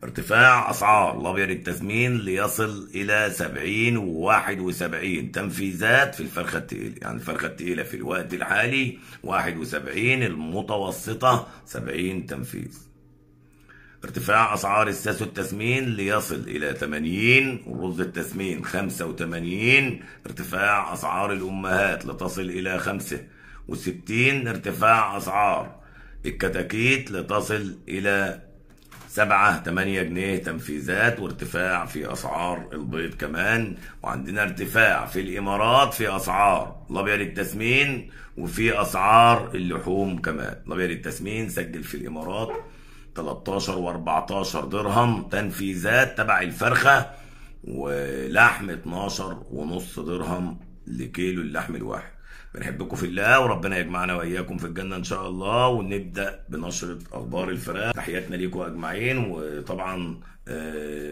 ارتفاع أسعار الأبيض التسمين ليصل إلى 70 و71 تنفيذات في الفرخة التقيلة. يعني الفرخة التقيلة في الوقت الحالي 71، المتوسطة 70 تنفيذ. ارتفاع أسعار الساس التسمين ليصل إلى 80، والرز التسمين 85. ارتفاع أسعار الأمهات لتصل إلى 65. ارتفاع أسعار الكتاكيت لتصل إلى 7-8 جنيه تنفيذات، وارتفاع في أسعار البيض كمان. وعندنا ارتفاع في الإمارات في أسعار الأبيض التسمين وفي أسعار اللحوم كمان. الأبيض التسمين سجل في الإمارات 13 و14 درهم تنفيذات تبع الفرخة، ولحم 12.5 درهم لكيلو اللحم الواحد. بنحبكم في الله، وربنا يجمعنا وإياكم في الجنة إن شاء الله. ونبدأ بنشرة أخبار الفراخ. تحياتنا ليكم أجمعين، وطبعا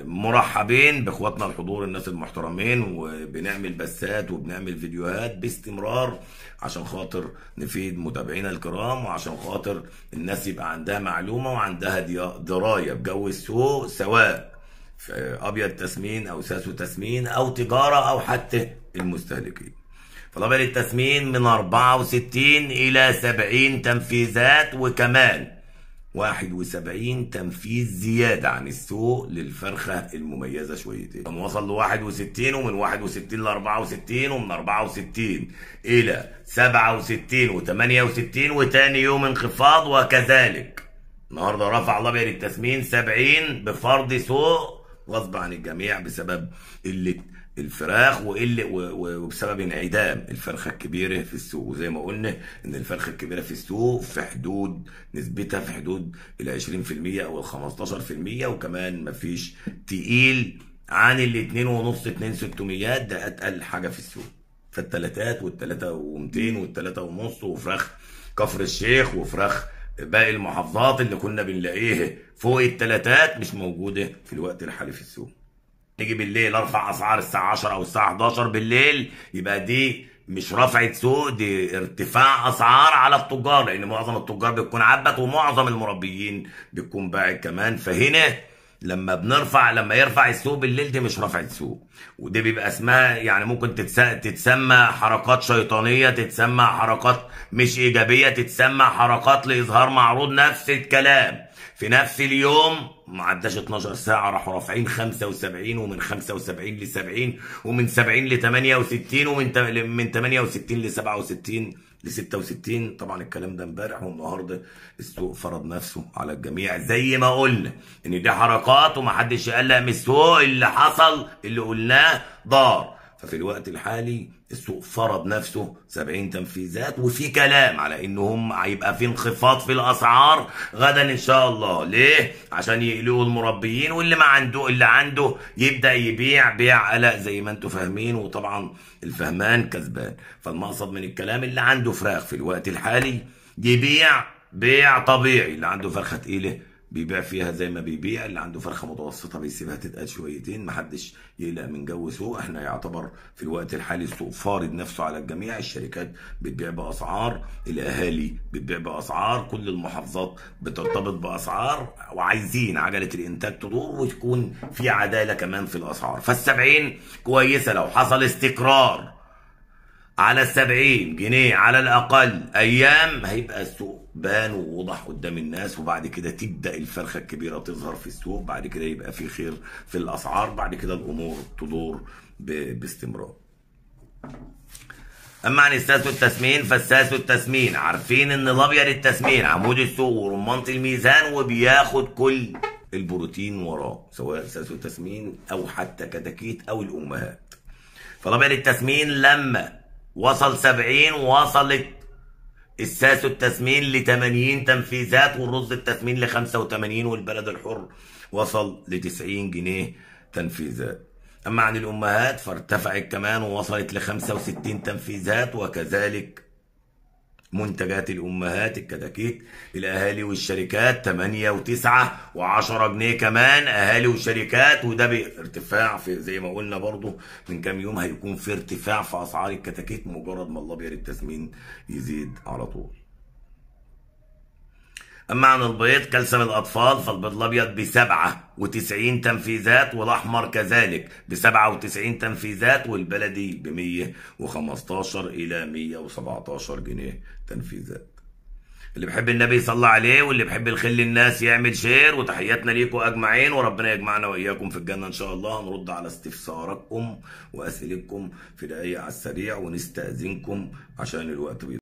مرحبين بإخواتنا الحضور الناس المحترمين، وبنعمل بثات وبنعمل فيديوهات باستمرار عشان خاطر نفيد متابعينا الكرام، وعشان خاطر الناس يبقى عندها معلومة وعندها دراية بجو السوق، سواء في أبيض تسمين أو ساسو تسمين أو تجارة أو حتى المستهلكين. فالأبيض التسمين من 64 إلى 70 تنفيذات، وكمان 71 تنفيذ زيادة عن السوق للفرخة المميزة شويتين. وصل ل 61، ومن 61 ل 64، ومن 64 إلى 67 و68، وتاني يوم انخفاض. وكذلك النهارده رفع الأبيض التسمين 70 بفرض سوق غصب عن الجميع بسبب قلة الفراخ وبسبب انعدام الفرخه الكبيره في السوق. وزي ما قلنا ان الفرخه الكبيره في السوق في حدود نسبتها في حدود ال 20% او ال 15%، وكمان مفيش تقيل عن ال 2.5 2600. ده اتقل حاجه في السوق. فالتلاتات وال3 و200 وال3.5، وفراخ كفر الشيخ وفراخ باقي المحافظات اللي كنا بنلاقيها فوق التلاتات مش موجوده في الوقت الحالي في السوق. نيجي بالليل ارفع اسعار الساعه 10 او الساعه 11 بالليل، يبقى دي مش رفعه سوق، دي ارتفاع اسعار على التجار، لان معظم التجار بتكون عبت ومعظم المربيين بتكون باعت كمان. فهنا لما يرفع السوق بالليل دي مش رفعه سوق، ودي بيبقى اسمها يعني ممكن تتسمى حركات شيطانيه، تتسمى حركات مش ايجابيه، تتسمى حركات لاظهار معروض. نفس الكلام في نفس اليوم ما عداش 12 ساعة راحوا رافعين 75، ومن 75 ل 70، ومن 70 ل 68، ومن 68 ل 67 ل 66. طبعا الكلام ده امبارح، والنهارده السوق فرض نفسه على الجميع زي ما قلنا ان دي حركات ومحدش يقلق من السوق. اللي حصل اللي قلناه ضار. ففي الوقت الحالي السوق فرض نفسه 70 تنفيذات، وفي كلام على انهم هيبقى في انخفاض في الاسعار غدا ان شاء الله. ليه؟ عشان يقلقوا المربيين، واللي ما عنده اللي عنده يبدا يبيع بيع قلق زي ما انتم فاهمين. وطبعا الفهمان كسبان. فالمقصد من الكلام اللي عنده فراخ في الوقت الحالي يبيع بيع طبيعي. اللي عنده فرخه تقيله بيبيع فيها زي ما بيبيع، اللي عنده فرخه متوسطه بيسيبها تتقل شويتين. محدش يقلق من جو سوق. احنا يعتبر في الوقت الحالي السوق فارض نفسه على الجميع. الشركات بتبيع باسعار، الاهالي بتبيع باسعار، كل المحافظات بترتبط باسعار، وعايزين عجله الانتاج تدور وتكون في عداله كمان في الاسعار. فال70 كويسه لو حصل استقرار على 70 جنيه على الأقل أيام، هيبقى السوق بان ووضح قدام الناس. وبعد كده تبدأ الفرخة الكبيرة تظهر في السوق، بعد كده يبقى في خير في الأسعار، بعد كده الأمور تدور باستمرار. أما عن الساس والتسمين، فالساس والتسمين عارفين إن الأبيض التسمين عمود السوق ورمانة الميزان، وبياخد كل البروتين وراه، سواء ساس والتسمين أو حتى كتاكيت أو الأمهات. فالأبيض التسمين لما وصل 70 وصلت الساس التسمين ل 80 تنفيذات، والرز التسمين ل 85، والبلد الحر وصل ل 90 جنيه تنفيذات. أما عن الأمهات فارتفعت كمان ووصلت ل 65 تنفيذات، وكذلك منتجات الأمهات الكتاكيت الأهالي والشركات 8 و9 و10 جنيه كمان أهالي وشركات. وده بارتفاع في زي ما قلنا برضو من كام يوم هيكون في ارتفاع في أسعار الكتاكيت مجرد ما الأبيض التسمين يزيد على طول. أما عن البيض كالسيوم الأطفال فالبيض الأبيض ب97 تنفيذات، والأحمر كذلك ب97 تنفيذات، والبلدي ب115 إلى 117 جنيه تنفيذات. اللي بيحب النبي يصلى عليه، واللي بيحب الخل الناس يعمل شير. وتحياتنا ليكم أجمعين، وربنا يجمعنا وإياكم في الجنة إن شاء الله. هنرد على استفساراتكم وأسئلتكم في دقايق على السريع، ونستأذنكم عشان الوقت